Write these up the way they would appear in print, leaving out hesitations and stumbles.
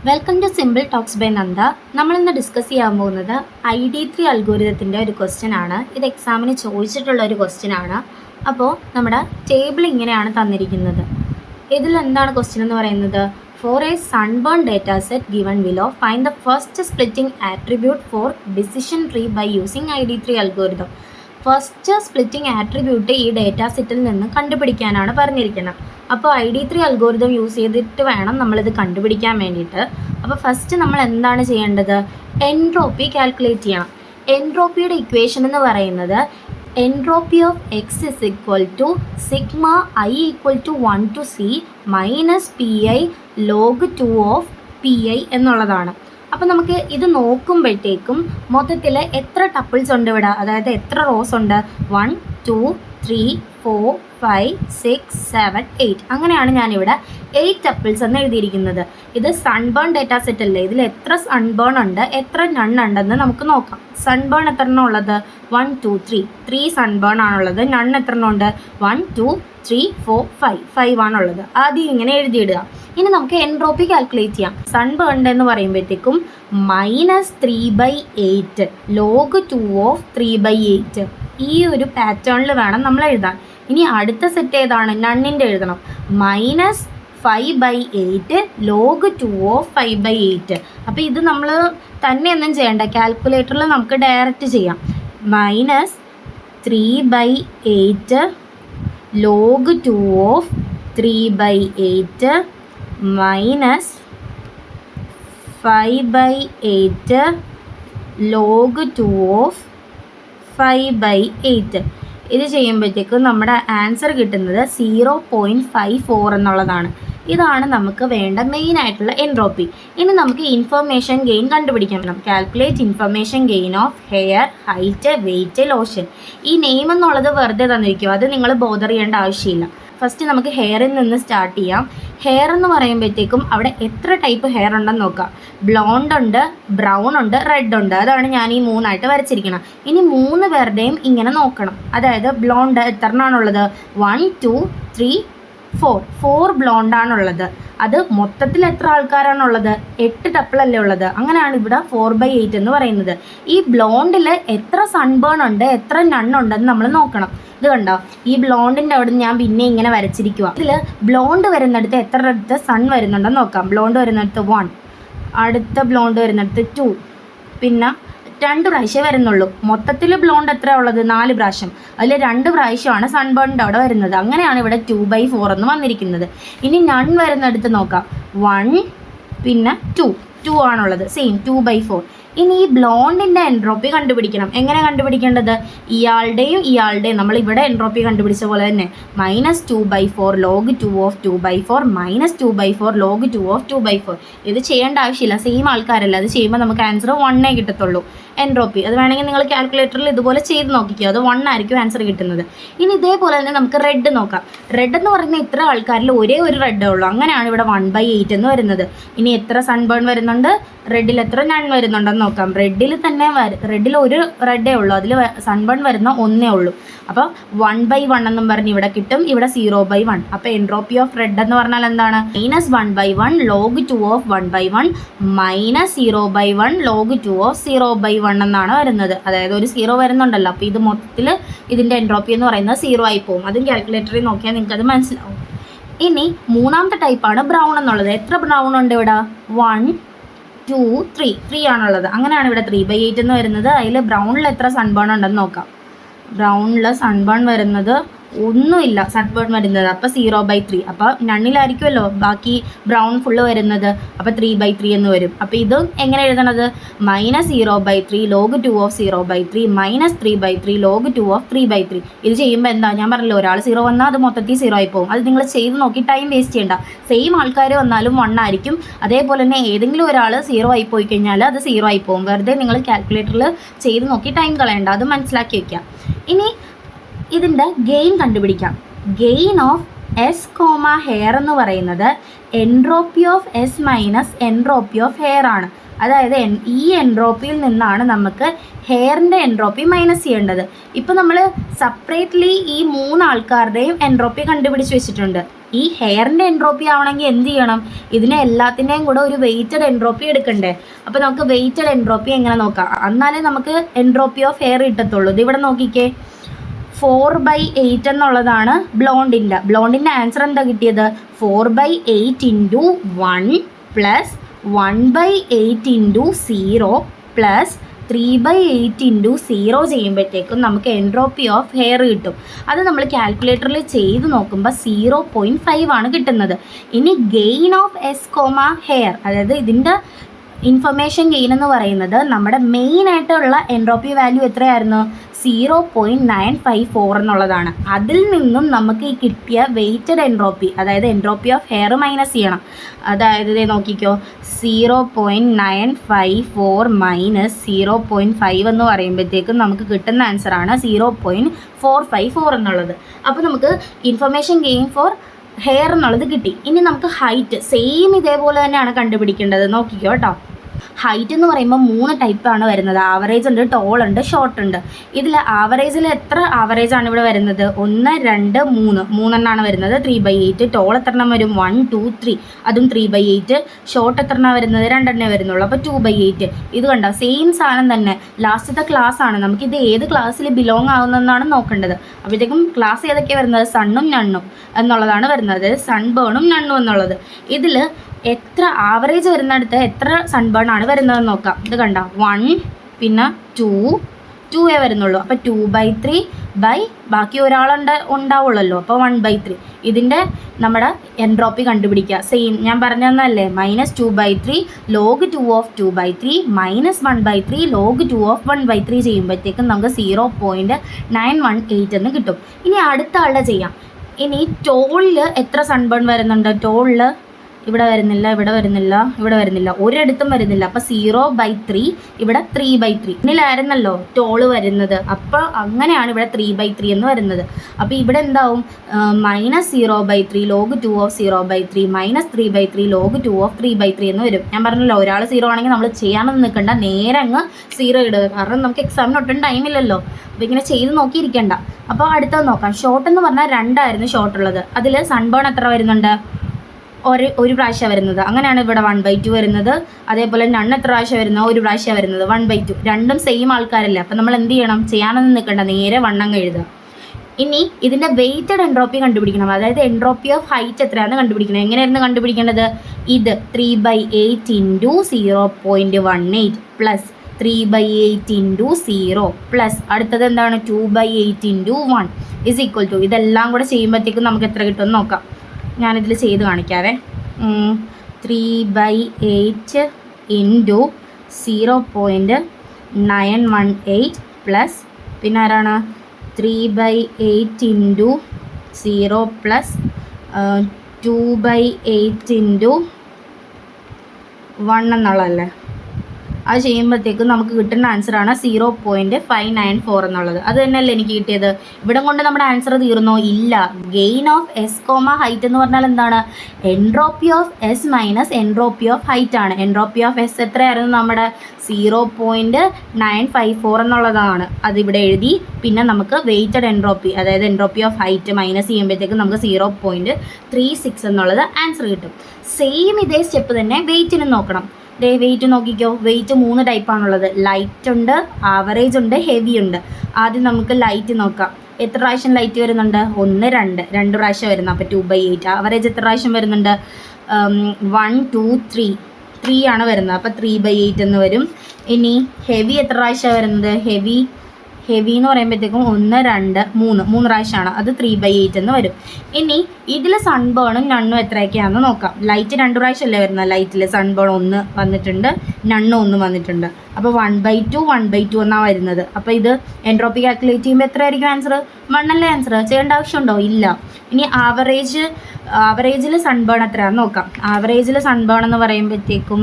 Welcome to simple talks by Nanda. നമ്മളിന്ന് discuss ചെയ്യാൻ പോകുന്നത് ID3 അൽഗോരിതത്തിൻ്റെ ഒരു ക്വസ്റ്റ്യൻ ആണ്. ഇത് എക്സാമിന് ചോദിച്ചിട്ടുള്ള ഒരു ക്വസ്റ്റ്യൻ ആണ്. അപ്പോൾ നമ്മുടെ ടേബിൾ ഇങ്ങനെയാണ് തന്നിരിക്കുന്നത്. ഇതിൽ എന്താണ് ക്വസ്റ്റ്യൻ എന്ന് പറയുന്നത്? For a sunburn data set given below find the first splitting attribute for decision tree by using ID3 അൽഗോരിതം. ഫസ്റ്റ് സ്പ്ലിറ്റിംഗ് ആട്രിബ്യൂട്ട് ഈ ഡേറ്റാ സെറ്റിൽ നിന്ന് കണ്ടുപിടിക്കാനാണ് പറഞ്ഞിരിക്കുന്നത്. അപ്പോൾ ID3 അൽഗോരിതം യൂസ് ചെയ്തിട്ട് വേണം നമ്മളിത് കണ്ടുപിടിക്കാൻ വേണ്ടിയിട്ട്. അപ്പോൾ ഫസ്റ്റ് നമ്മൾ എന്താണ് ചെയ്യേണ്ടത്? എൻട്രോപ്പി കാൽക്കുലേറ്റ് ചെയ്യണം. എൻട്രോപ്പിയുടെ ഇക്വേഷൻ എന്ന് പറയുന്നത് entropy of x is equal to sigma i equal to 1 to c minus PI log 2 of PI എന്നുള്ളതാണ്. അപ്പോൾ നമുക്ക് ഇത് നോക്കുമ്പോഴത്തേക്കും മൊത്തത്തിൽ എത്ര ടപ്പിൾസ് ഉണ്ട് ഇവിടെ, അതായത് എത്ര റോസ് ഉണ്ട്? 1 2 3 4 5 6 7 8 അങ്ങനെയാണ് ഞാനിവിടെ 8 ടപ്പിൾസ് എന്ന് എഴുതിയിരിക്കുന്നത്. ഇത് സൺബേൺ ഡേറ്റാ സെറ്റ് അല്ലേ, ഇതിൽ എത്ര സൺബേൺ ഉണ്ട് എത്ര നൺ ഉണ്ടെന്ന് നമുക്ക് നോക്കാം. സൺബേൺ എത്ര എണ്ണം ഉള്ളത്? 1 2 3 സൺബേൺ ആണുള്ളത്. നൺ എത്ര എണ്ണം ഉണ്ട്? 1 2 3 4 5 ആണുള്ളത്. ആദ്യം ഇങ്ങനെ എഴുതിയിടുക. ഇനി നമുക്ക് എൻട്രോപ്പി കാൽക്കുലേറ്റ് ചെയ്യാം. സൺബേൺ എന്ന് പറയുമ്പോഴത്തേക്കും -3/8 ലോഗ് 2 ഓഫ് 3/8 ഈ ഒരു പാറ്റേണിൽ വേണം നമ്മൾ എഴുതാൻ. ഇനി അടുത്ത സെറ്റ് ഏതാണ്? നണ്ണിൻ്റെ എഴുതണം. -5/8 ലോഗ് 2 ഓഫ് 5/8. അപ്പോൾ ഇത് നമ്മൾ തന്നെയൊന്നും ചെയ്യണ്ട, കാൽക്കുലേറ്ററിൽ നമുക്ക് ഡയറക്റ്റ് ചെയ്യാം. -3/8 log 2 of 3/8 minus 5/8 log 2 of 5/8. ഇത് ചെയ്യുമ്പോഴത്തേക്കും നമ്മുടെ ആൻസർ കിട്ടുന്നത് 0.54 എന്നുള്ളതാണ്. ഇതാണ് നമുക്ക് വേണ്ട മെയിൻ ആയിട്ടുള്ള എൻട്രോപ്പി. ഇനി നമുക്ക് ഇൻഫർമേഷൻ ഗെയിൻ കണ്ടുപിടിക്കണം. Calculate information gain of hair, height, weight, lotion. ഈ നെയിം എന്നുള്ളത് വെറുതെ തന്നിരിക്കും, അത് നിങ്ങൾ ബോദർ ചെയ്യേണ്ട ആവശ്യമില്ല. ഫസ്റ്റ് നമുക്ക് ഹെയറിൽ നിന്ന് സ്റ്റാർട്ട് ചെയ്യാം. ഹെയർ എന്ന് പറയുമ്പോഴത്തേക്കും അവിടെ എത്ര ടൈപ്പ് ഹെയർ ഉണ്ടെന്ന് നോക്കാം. ബ്ലോണ്ട് ഉണ്ട്, ബ്രൗൺ ഉണ്ട്, റെഡ് ഉണ്ട്. അതാണ് ഞാൻ ഈ 3 വരച്ചിരിക്കണം. ഇനി 3 പേരുടെയും ഇങ്ങനെ നോക്കണം. അതായത് ബ്ലോണ്ട് എത്ര എണ്ണമാണുള്ളത്? 1 2 3 4 ബ്ലോണ്ടാണുള്ളത്. അത് മൊത്തത്തിൽ എത്ര ആൾക്കാരാണുള്ളത്? 8 ടപ്പിളല്ലേ ഉള്ളത്. അങ്ങനെയാണ് ഇവിടെ 4/8 എന്ന് പറയുന്നത്. ഈ ബ്ലോണ്ടിൽ എത്ര സൺബേൺ ഉണ്ട് എത്ര നണ്ണുണ്ടെന്ന് നമ്മൾ നോക്കണം. ഇത് കണ്ടോ, ഈ ബ്ലോണ്ടിൻ്റെ അവിടെ ഞാൻ പിന്നെ ഇങ്ങനെ വരച്ചിരിക്കുക. ഇതിൽ ബ്ലോണ്ട് വരുന്നിടത്ത് എത്ര അടുത്ത് സൺ വരുന്നുണ്ടെന്ന് നോക്കാം. ബ്ലോണ്ട് വരുന്നിടത്ത് 1, അടുത്ത ബ്ലോണ്ട് വരുന്നിടത്ത് 2, പിന്നെ 2 പ്രാവശ്യം വരുന്നുള്ളൂ. മൊത്തത്തിൽ ബ്ലോണ്ട് എത്ര ഉള്ളത്? 4 പ്രാവശ്യം. അതിൽ 2 പ്രാവശ്യമാണ് സൺബേണിൻ്റെ അവിടെ വരുന്നത്. അങ്ങനെയാണ് ഇവിടെ 2/4 എന്ന് വന്നിരിക്കുന്നത്. ഇനി നൺ വരുന്നിടത്ത് നോക്കാം. 1 പിന്നെ 2 ആണുള്ളത്. സെയിം 2/4. ഇനി ഈ ബ്ലോണ്ടിൻ്റെ എൻട്രോപ്പി കണ്ടുപിടിക്കണം. എങ്ങനെ കണ്ടുപിടിക്കേണ്ടത്? ഇയാളുടെയും നമ്മൾ ഇവിടെ എൻട്രോപ്പി കണ്ടുപിടിച്ച പോലെ തന്നെ -2/4 ലോഗ് 2 ഓഫ് 2/4 -2/4 ലോഗ് 2 ഓഫ് 2/4. ഇത് ചെയ്യേണ്ട ആവശ്യമില്ല, സെയിം ആൾക്കാരല്ല. അത് ചെയ്യുമ്പോൾ നമുക്ക് ആൻസർ 1 കിട്ടത്തുള്ളൂ എൻട്രോപ്പി. അത് വേണമെങ്കിൽ നിങ്ങൾ കാൽക്കുലേറ്ററിൽ ഇതുപോലെ ചെയ്ത് നോക്കിക്കോ, അത് 1 ആയിരിക്കും ആൻസർ കിട്ടുന്നത്. ഇനി ഇതേപോലെ തന്നെ നമുക്ക് റെഡ് നോക്കാം. റെഡ് എന്ന് പറയുന്ന ഇത്ര ആൾക്കാരിൽ ഒരേ ഒരു റെഡേ ഉള്ളൂ. അങ്ങനെയാണ് ഇവിടെ 1/8 എന്ന് വരുന്നത്. ഇനി എത്ര സൺബേൺ വരുന്നുണ്ട്? റെഡിൽ എത്ര നൺ വരുന്നുണ്ടെന്ന് നോക്കാം. റെഡിൽ തന്നെ റെഡിൽ ഒരു റെഡേ ഉള്ളൂ, അതിൽ സൺബേൺ വരുന്ന 1 ഉള്ളൂ. അപ്പോൾ 1/1 എന്നും പറഞ്ഞ് ഇവിടെ കിട്ടും. ഇവിടെ 0/1. അപ്പോൾ എൻട്രോപ്പി ഓഫ് റെഡ് എന്ന് പറഞ്ഞാൽ എന്താണ്? -1/1 ലോഗ് 2 ഓഫ് 1/1 -0/1 ലോഗ് 2 ഓഫ് 0/1 എന്നാണ് വരുന്നത്. അതായത് ഒരു 0 വരുന്നുണ്ടല്ലോ. അപ്പോൾ ഇത് മൊത്തത്തിൽ ഇതിൻ്റെ എൻട്രോപ്പി എന്ന് പറയുന്നത് 0 ആയി പോകും. അതും കാൽക്കുലേറ്ററിൽ നോക്കിയാൽ നിങ്ങൾക്കത് മനസ്സിലാവും. ഇനി മൂന്നാമത്തെ ടൈപ്പാണ് ബ്രൗൺ എന്നുള്ളത്. എത്ര ബ്രൗൺ ഉണ്ട് ഇവിടെ? 1 2 3 ആണുള്ളത്. അങ്ങനെയാണ് ഇവിടെ 3/8 എന്ന് വരുന്നത്. അതിൽ ബ്രൗണിൽ എത്ര സൺബേൺ ഉണ്ടെന്ന് നോക്കാം. ബ്രൗണിൽ സൺബേൺ വരുന്നത് ഒന്നുമില്ല, സൺബേൺ വരുന്നത്. അപ്പോൾ 0/3. അപ്പോൾ നണ്ണിലായിരിക്കുമല്ലോ ബാക്കി ബ്രൗൺ ഫുള്ള് വരുന്നത്. അപ്പോൾ 3/3 എന്ന് വരും. അപ്പോൾ ഇതും എങ്ങനെ എഴുതണത്? -0/3 ലോഗ് 2 ഓഫ് 0/3 -3/3 ലോഗ് 2 ഓഫ് 3/3. ഇത് ചെയ്യുമ്പോൾ എന്താ, ഞാൻ പറഞ്ഞല്ലോ, ഒരാൾ 0 വന്നാൽ അത് മൊത്തത്തിൽ 0 ആയി പോകും. അത് നിങ്ങൾ ചെയ്ത് നോക്കി ടൈം വേസ്റ്റ് ചെയ്യേണ്ട. സെയിം ആൾക്കാർ വന്നാലും 1 ആയിരിക്കും. അതേപോലെ തന്നെ ഏതെങ്കിലും ഒരാൾ 0 ആയി പോയി കഴിഞ്ഞാൽ അത് 0 ആയി പോകും. വെറുതെ നിങ്ങൾ കാൽക്കുലേറ്ററിൽ ചെയ്ത് നോക്കി ടൈം കളയണ്ട, അത് മനസ്സിലാക്കി വയ്ക്കാം. ഇനി ഇതിൻ്റെ ഗെയിൻ കണ്ടുപിടിക്കാം. Gain of s comma hair എന്ന് പറയുന്നത് entropy of S minus entropy of hair ആണ്. അതായത് ഈ എൻട്രോപ്പിയിൽ നിന്നാണ് നമുക്ക് ഹെയറിൻ്റെ എൻട്രോപ്പി മൈനസ് ചെയ്യേണ്ടത്. ഇപ്പോൾ നമ്മൾ സെപ്പറേറ്റ്ലി ഈ 3 ആൾക്കാരുടെയും എൻട്രോപ്പി കണ്ടുപിടിച്ച് വെച്ചിട്ടുണ്ട്. ഈ ഹെയറിൻ്റെ എൻട്രോപ്പി ആവണമെങ്കിൽ എന്ത് ചെയ്യണം, ഇതിനെ എല്ലാത്തിൻ്റെയും കൂടെ ഒരു വെയ്റ്റഡ് എൻട്രോപ്പി എടുക്കണ്ടേ. അപ്പോൾ നമുക്ക് വെയ്റ്റഡ് എൻട്രോപ്പി എങ്ങനെ നോക്കാം, എന്നാലേ നമുക്ക് എൻട്രോപ്പി ഓഫ് ഹെയർ കിട്ടത്തുള്ളൂ. ഇത് ഇവിടെ നോക്കിക്കേ, 4/8 എന്നുള്ളതാണ് ബ്ലോണ്ടിൻ്റെ ആൻസർ എന്താ കിട്ടിയത്, 4/8 into 1 plus 1/8 into 0 plus 3/8 into 0 ചെയ്യുമ്പോഴത്തേക്കും നമുക്ക് എൻട്രോപ്പി ഓഫ് ഹെയർ കിട്ടും. അത് നമ്മൾ കാൽക്കുലേറ്ററിൽ ചെയ്ത് നോക്കുമ്പോൾ 0.5 ആണ് കിട്ടുന്നത്. ഇനി gain of s comma hair, അതായത് ഇതിൻ്റെ ഇൻഫർമേഷൻ ഗെയിൻ എന്ന് പറയുന്നത് നമ്മുടെ മെയിൻ ആയിട്ടുള്ള എൻട്രോപ്പി വാല്യൂ എത്രയായിരുന്നു, 0.954 എന്നുള്ളതാണ്. അതിൽ നിന്നും നമുക്ക് ഈ കിട്ടിയ വെയ്റ്റഡ് എൻട്രോപ്പി, അതായത് എൻട്രോപ്പി ഓഫ് ഹെയർ മൈനസ് ചെയ്യണം. അതായത് നോക്കിക്കോ, 0.954 മൈനസ് 0.5 എന്ന് പറയുമ്പോഴത്തേക്കും നമുക്ക് കിട്ടുന്ന ആൻസറാണ് 0.454 എന്നുള്ളത്. അപ്പോൾ നമുക്ക് ഇൻഫർമേഷൻ ഗെയിൻ ഫോർ ഹെയർ എന്നുള്ളത് കിട്ടി. ഇനി നമുക്ക് ഹൈറ്റ് സെയിം ഇതേപോലെ തന്നെയാണ് കണ്ടുപിടിക്കേണ്ടത്. നോക്കിക്കോ കേട്ടോ, ഹൈറ്റ് എന്ന് പറയുമ്പോൾ 3 ടൈപ്പാണ് വരുന്നത്. ആവറേജ് ഉണ്ട്, ടോൾ ഉണ്ട്, ഷോർട്ട് ഉണ്ട്. ഇതിൽ ആവറേജിൽ എത്ര ആവറേജാണ് ഇവിടെ വരുന്നത്, 1 2 3 3 വരുന്നത്, 3/8. ടോൾ എത്ര എണ്ണം വരും, 1 2 3, അതും 3/8. ഷോർട്ട് എത്ര എണ്ണം വരുന്നത്, 2 വരുന്നുള്ളൂ, അപ്പോൾ 2/8. ഇത് കണ്ടോ, സെയിം സാധനം തന്നെ. ലാസ്റ്റത്തെ ക്ലാസ് ആണ്, നമുക്കിത് ഏത് ക്ലാസ്സിൽ ബിലോങ് ആവുന്നതെന്നാണ് നോക്കേണ്ടത്. അപ്പോഴത്തേക്കും ക്ലാസ് ഏതൊക്കെയാണ് വരുന്നത്, സണ്ണും നണ്ണും എന്നുള്ളതാണ് വരുന്നത്, സൺബേണും നണ്ണും എന്നുള്ളത്. ഇതിൽ എത്ര ആവറേജ് വരുന്നിടത്ത് എത്ര സൺബേൺ ആണ് വരുന്നതെന്ന് നോക്കാം. ഇത് കണ്ട 1 പിന്നെ 2 വരുന്നുള്ളൂ. അപ്പോൾ 2/3 ബാക്കി ഉണ്ടാവുള്ളല്ലോ, അപ്പോൾ 1/3. ഇതിൻ്റെ നമ്മുടെ എൻട്രോപ്പി കണ്ടുപിടിക്കുക. സെയിം ഞാൻ പറഞ്ഞു തന്നല്ലേ, -2/3 log 2 of 2/3 -1/3 log 2 of 1/3 ചെയ്യുമ്പോഴത്തേക്കും നമുക്ക് 0.918 എന്ന് കിട്ടും. ഇനി അടുത്ത ആളുടെ ചെയ്യാം. ഇനി ടോളിൽ എത്ര സൺബേൺ വരുന്നുണ്ട്, ടോളിൽ ഇവിടെ വരുന്നില്ല, ഒരിടത്തും വരുന്നില്ല. അപ്പോൾ 0/3, ഇവിടെ 3/3. ഇതിലായിരുന്നല്ലോ ടോള് വരുന്നത്, അപ്പോൾ അങ്ങനെയാണ് ഇവിടെ 3/3 എന്ന് വരുന്നത്. അപ്പോൾ ഇവിടെ എന്താവും, -0/3 log 2 of 0/3 -3/3 log 2 of 3/3 എന്ന് വരും. ഞാൻ പറഞ്ഞല്ലോ, ഒരാൾ 0 ആണെങ്കിൽ നമ്മൾ ചെയ്യാനൊന്നും നിൽക്കണ്ട, നേരെ അങ്ങ് 0 ഇടുക. കാരണം നമുക്ക് എക്സാമിന് ഒട്ടും ടൈമില്ലല്ലോ, അപ്പോൾ ഇങ്ങനെ ചെയ്ത് നോക്കിയിരിക്കേണ്ട. അപ്പോൾ അടുത്തത് നോക്കാം. ഷോർട്ട് എന്ന് പറഞ്ഞാൽ 2 ആയിരുന്നു ഷോർട്ട് ഉള്ളത്. അതിൽ സൺബേൺ എത്ര വരുന്നുണ്ട്, ഒരു പ്രാവശ്യം വരുന്നത്. അങ്ങനെയാണ് ഇവിടെ 1/2 വരുന്നത്. അതേപോലെ നണ്ണ് എത്ര പ്രാവശ്യം വരുന്നത്, ഒരു പ്രാവശ്യം വരുന്നത്, 1/2. രണ്ടും സെയിം ആൾക്കാരല്ലേ, അപ്പം നമ്മൾ എന്ത് ചെയ്യണം, ചെയ്യാനൊന്നും നിൽക്കണ്ട, നേരെ വണ്ണങ്ങ് എഴുതുക. ഇനി ഇതിൻ്റെ വെയ്റ്റഡ് എൻട്രോപ്പി കണ്ടുപിടിക്കണം. അതായത് എൻട്രോപ്പി ഓഫ് ഹൈറ്റ് എത്രയാണെന്ന് കണ്ടുപിടിക്കണം. എങ്ങനെയായിരുന്നു കണ്ടുപിടിക്കേണ്ടത്, ഇത് 3/8 ഇൻറ്റു 0.18 പ്ലസ് 3/8 ഇൻറ്റു 0 പ്ലസ് അടുത്തത് എന്താണ്, 2/8 ഇൻറ്റു 1 ഇസ് ഈക്വൽ ടു, ഇതെല്ലാം കൂടെ ചെയ്യുമ്പോഴത്തേക്കും നമുക്ക് എത്ര കിട്ടുമെന്ന് നോക്കാം. ഞാനിതിൽ ചെയ്ത് കാണിക്കാവേ. 3/8 ഇൻറ്റു 0.918 പ്ലസ് പിന്നെ ആരാണ് 3/8 ഇൻറ്റു 0 പ്ലസ് 2/8 ഇൻറ്റു 1 എന്നുള്ളതല്ലേ. അത് ചെയ്യുമ്പോഴത്തേക്കും നമുക്ക് കിട്ടുന്ന ആൻസറാണ് 0.594 എന്നുള്ളത്. അത് തന്നെയല്ലേ എനിക്ക് കിട്ടിയത്. ഇവിടെ കൊണ്ട് നമ്മുടെ ആൻസർ തീർന്നോ, ഇല്ല. Gain of s comma height എന്ന് പറഞ്ഞാൽ എന്താണ്, entropy of S minus entropy of height ആണ്. എൻട്രോപ്പി ഓഫ് എസ് എത്രയായിരുന്നു, നമ്മുടെ 0.954 എന്നുള്ളതാണ്. അതിവിടെ എഴുതി. പിന്നെ നമുക്ക് വെയ്റ്റഡ് എൻട്രോപ്പി, അതായത് എൻട്രോപ്പി ഓഫ് ഹൈറ്റ് മൈനസ് ചെയ്യുമ്പോഴത്തേക്കും നമുക്ക് 0.36 എന്നുള്ളത് ആൻസർ കിട്ടും. സെയിം ഇതേ സ്റ്റെപ്പ് തന്നെ വെയ്റ്റിനും നോക്കണം. വെയിറ്റ് നോക്കിക്കോ, വെയിറ്റ് 3 ടൈപ്പാണുള്ളത്. ലൈറ്റ് ഉണ്ട്, ആവറേജ് ഉണ്ട്, ഹെവി ഉണ്ട്. ആദ്യം നമുക്ക് ലൈറ്റ് നോക്കാം. എത്ര പ്രാവശ്യം ലൈറ്റ് വരുന്നുണ്ട്, 1 2 പ്രാവശ്യം വരുന്നു. അപ്പോൾ 2/8. ആവറേജ് എത്ര പ്രാവശ്യം വരുന്നുണ്ട്, 1 2 3 ആണ് വരുന്നത്. അപ്പോൾ 3/8 എന്ന് വരും. ഇനി ഹെവി എത്ര പ്രാവശ്യമാണ് വരുന്നത്, ഹെവി എന്ന് പറയുമ്പോഴത്തേക്കും 1 2 3 പ്രാവശ്യമാണ്. അത് 3/8 എന്ന് വരും. ഇനി ഇതിൽ സൺബേണും നണ്ണും എത്രയൊക്കെയാണെന്ന് നോക്കാം. ലൈറ്റ് 2 പ്രാവശ്യമല്ലേ വരുന്നത്, ലൈറ്റിൽ സൺബേൺ 1 വന്നിട്ടുണ്ട്, നണ്ണും 1 വന്നിട്ടുണ്ട്. അപ്പോൾ 1/2 എന്നാണ് വരുന്നത്. അപ്പോൾ ഇത് എൻട്രോപ്പി കാൽക്കുലേറ്റ് ചെയ്യുമ്പോൾ എത്രയായിരിക്കും ആൻസർ, 1 അല്ലേ ആൻസർ. ചെയ്യേണ്ട ആവശ്യമുണ്ടോ, ഇല്ല. ഇനി ആവറേജിൽ സൺബേൺ എത്രയാണെന്ന് നോക്കാം. ആവറേജിൽ സൺബേൺ എന്ന് പറയുമ്പോഴത്തേക്കും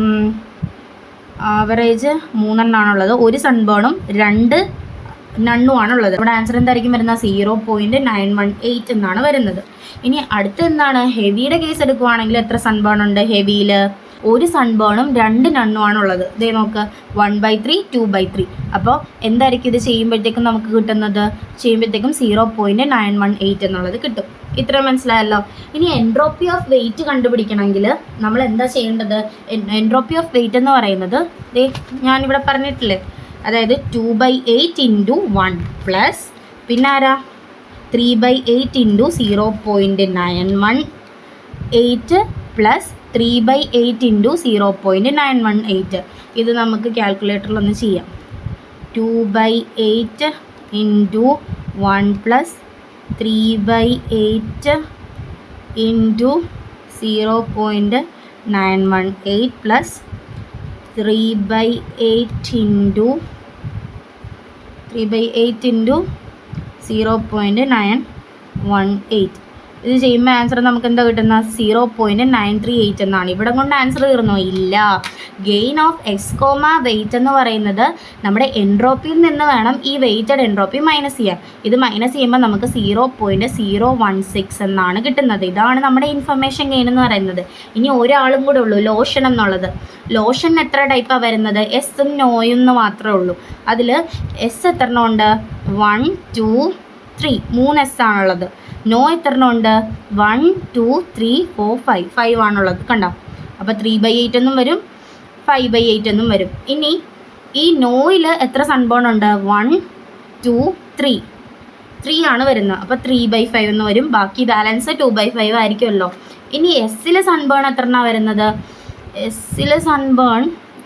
ആവറേജ് 3 എണ്ണമാണുള്ളത്. ഒരു സൺബേണും 2 നണ്ണുമാണുള്ളത്. ഇവിടെ ആൻസർ എന്തായിരിക്കും വരുന്നത്, 0.918 എന്നാണ് വരുന്നത്. ഇനി അടുത്ത് എന്താണ്, ഹെവിയുടെ കേസ് എടുക്കുവാണെങ്കിൽ എത്ര സൺബേൺ ഉണ്ട്, ഹെവിയിൽ ഒരു സൺബേണും 2 നണ്ണുമാണുള്ളത്. ഇതേ നോക്ക്, 1/3 2/3. അപ്പോൾ എന്തായിരിക്കും ഇത് ചെയ്യുമ്പോഴത്തേക്കും നമുക്ക് കിട്ടുന്നത്, 0.918 എന്നുള്ളത് കിട്ടും. ഇത്രയും മനസ്സിലായല്ലോ. ഇനി എൻട്രോപ്പി ഓഫ് വെയിറ്റ് കണ്ടുപിടിക്കണമെങ്കിൽ നമ്മൾ എന്താ ചെയ്യേണ്ടത്? എൻട്രോപ്പി ഓഫ് വെയിറ്റ് എന്ന് പറയുന്നത് ഞാനിവിടെ പറഞ്ഞിട്ടില്ലേ, അതായത് 2/8 ഇൻറ്റു 1 പ്ലസ് പിന്നെ ആരാ 3/8 ഇൻറ്റു 0.918 പ്ലസ് 3/8 ഇൻറ്റു 0.918. ഇത് നമുക്ക് കാൽക്കുലേറ്ററിലൊന്ന് ചെയ്യാം. 2/8 into 1 plus 3/8 into 0.918 plus 3/8 into 0.918. ഇത് ചെയ്യുമ്പോൾ ആൻസർ നമുക്ക് എന്താ കിട്ടുന്ന 0.938 എന്നാണ്. ഇവിടെ കൊണ്ട് ആൻസർ തീർന്നോ? ഇല്ല. Gain of x comma weight എന്ന് പറയുന്നത് നമ്മുടെ എൻട്രോപ്പിയിൽ നിന്ന് വേണം ഈ വെയിറ്റഡ് എൻട്രോപ്പി മൈനസ് ചെയ്യാൻ. ഇത് മൈനസ് ചെയ്യുമ്പോൾ നമുക്ക് 0.016 എന്നാണ് കിട്ടുന്നത്. ഇതാണ് നമ്മുടെ ഇൻഫർമേഷൻ ഗെയിൻ എന്ന് പറയുന്നത്. ഇനി ഒരാളും കൂടെ ഉള്ളൂ, ലോഷൻ എന്നുള്ളത്. ലോഷൻ എത്ര ടൈപ്പാണ് വരുന്നത്? എസും നോയും എന്ന് മാത്രമേ ഉള്ളൂ. അതിൽ എസ് എത്ര എണ്ണം ഉണ്ട്? 1 2 3 3 എസ് ആണുള്ളത്. നോ എത്ര എണ്ണം ഉണ്ട്? 1 2 3 4 5 5 ആണുള്ളത്. കണ്ടോ? അപ്പോൾ 3/8 എന്നും വരും, 5/8 എന്നും വരും. ഇനി ഈ നോയിൽ എത്ര സൺബേൺ ഉണ്ട്? 1 2 3 3 ആണ് വരുന്നത്. അപ്പോൾ 3/5 എന്ന് വരും. ബാക്കി ബാലൻസ് 2/5 ആയിരിക്കുമല്ലോ. ഇനി എസ്സിൽ സൺബേൺ എത്ര എണ്ണ വരുന്നത്? എസ്സിൽ സൺബേൺ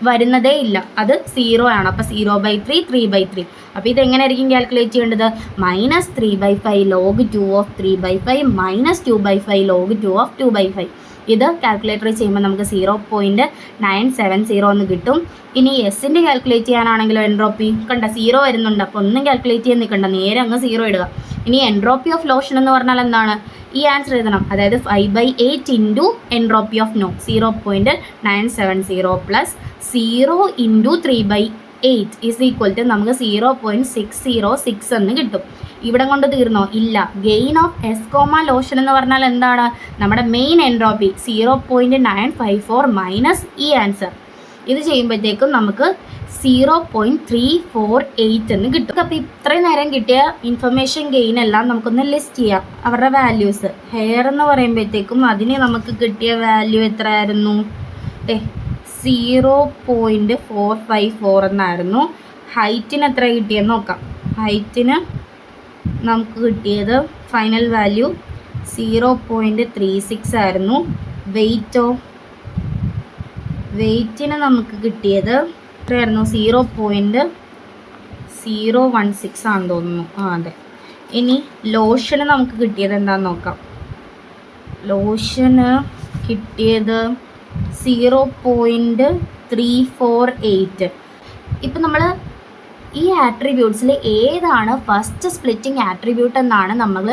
വരുന്നതേ ഇല്ല, അത് 0 ആണ്. അപ്പോൾ 0/3 3/3. അപ്പോൾ ഇതെങ്ങനെയായിരിക്കും കാൽക്കുലേറ്റ് ചെയ്യേണ്ടത്? -3/5 log 2 of 3/5 -2/5 log 2 of 2/5. ഇത് കാൽക്കുലേറ്റർ ചെയ്യുമ്പോൾ നമുക്ക് 0.970 എന്ന് കിട്ടും. ഇനി എസിൻ്റെ കാൽക്കുലേറ്റ് ചെയ്യാനാണെങ്കിലോ എൻട്രോപ്പി കണ്ട 0 വരുന്നുണ്ട്. അപ്പോൾ ഒന്നും കാൽക്കുലേറ്റ് ചെയ്യാൻ നിൽക്കണ്ട, നേരെ അങ്ങ് 0 ഇടുക. ഇനി എൻട്രോപ്പി ഓഫ് ലോഷൻ എന്ന് പറഞ്ഞാൽ എന്താണ്? ഈ ആൻസർ എഴുതണം, അതായത് 5/8 into entropy of no 0.970 plus 0 into 3/8 is equal to നമുക്ക് 0.606 എന്ന് കിട്ടും. ഇവിടെ കൊണ്ട് തീർന്നോ? ഇല്ല. Gain of s comma lotion എന്ന് പറഞ്ഞാൽ എന്താണ്? നമ്മുടെ മെയിൻ എൻട്രോപ്പി 0.954 മൈനസ് ഈ ആൻസർ. ഇത് ചെയ്യുമ്പോഴത്തേക്കും നമുക്ക് 0.348 എന്ന് കിട്ടും. അപ്പോൾ ഇത്രയും നേരം കിട്ടിയ ഇൻഫർമേഷൻ ഗെയിൻ എല്ലാം നമുക്കൊന്ന് ലിസ്റ്റ് ചെയ്യാം, അവരുടെ വാല്യൂസ്. ഹെയർ എന്ന് പറയുമ്പോഴത്തേക്കും അതിന് നമുക്ക് കിട്ടിയ വാല്യൂ എത്രയായിരുന്നു? 0.454 എന്നായിരുന്നു. ഹൈറ്റിന് എത്ര കിട്ടിയെന്ന് നോക്കാം. ഹൈറ്റിന് നമുക്ക് കിട്ടിയത് ഫൈനൽ വാല്യൂ 0.36 ആയിരുന്നു. വെയ്റ്റിന് നമുക്ക് കിട്ടിയത് എത്രയായിരുന്നു? 0.016 ആണെന്ന് തോന്നുന്നു. അതെ. ഇനി ലോഷന് നമുക്ക് കിട്ടിയത് എന്താണെന്ന് നോക്കാം. ലോഷന് കിട്ടിയത് 0.348. ഇപ്പം നമ്മൾ ഈ ആട്രിബ്യൂട്ട്സിൽ ഏതാണ് ഫസ്റ്റ് സ്പ്ലിറ്റിംഗ് ആട്രിബ്യൂട്ട് എന്നാണ് നമ്മൾ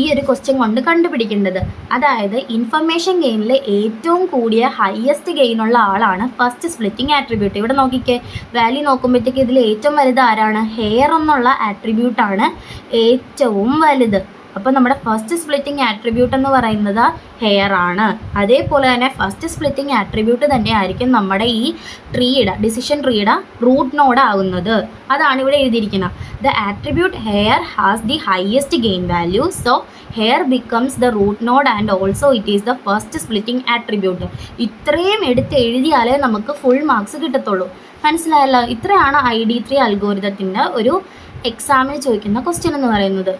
ഈ ഒരു ക്വസ്റ്റ്യൻ കൊണ്ട് കണ്ടുപിടിക്കേണ്ടത്. അതായത് ഇൻഫർമേഷൻ ഗെയിനിൽ ഏറ്റവും കൂടിയ ഹയസ്റ്റ് ഗെയിനുള്ള ആളാണ് ഫസ്റ്റ് സ്പ്ലിറ്റിംഗ് ആട്രിബ്യൂട്ട്. ഇവിടെ നോക്കിക്കേ, വാല്യൂ നോക്കുമ്പോഴത്തേക്ക് ഇതിൽ ഏറ്റവും വലുത് ആരാണ്? ഹെയർ എന്നുള്ള ആട്രിബ്യൂട്ടാണ് ഏറ്റവും വലുത്. അപ്പോൾ നമ്മുടെ ഫസ്റ്റ് സ്പ്ലിറ്റിംഗ് ആട്രിബ്യൂട്ട് എന്ന് പറയുന്നത് ഹെയർ ആണ്. അതേപോലെ തന്നെ ഫസ്റ്റ് സ്പ്ലിറ്റിംഗ് ആട്രിബ്യൂട്ട് തന്നെ ആയിരിക്കും നമ്മുടെ ഈ ഡിസിഷൻ ട്രീയുടെ റൂട്ട് നോഡ് ആകുന്നത്. അതാണ് ഇവിടെ എഴുതിയിരിക്കുന്നത്. The attribute hair has the highest gain value, so hair becomes the root node and also it is the first splitting attribute. ഇത്രയും എടുത്ത് എഴുതിയാലേ നമുക്ക് ഫുൾ മാർക്സ് കിട്ടത്തുള്ളൂ. മനസ്സിലായല്ലോ? ഇത്രയാണ് ID3 അൽഗോരിതത്തിൻ്റെ ഒരു എക്സാമിന് ചോദിക്കുന്ന ക്വസ്റ്റ്യൻ എന്ന് പറയുന്നത്.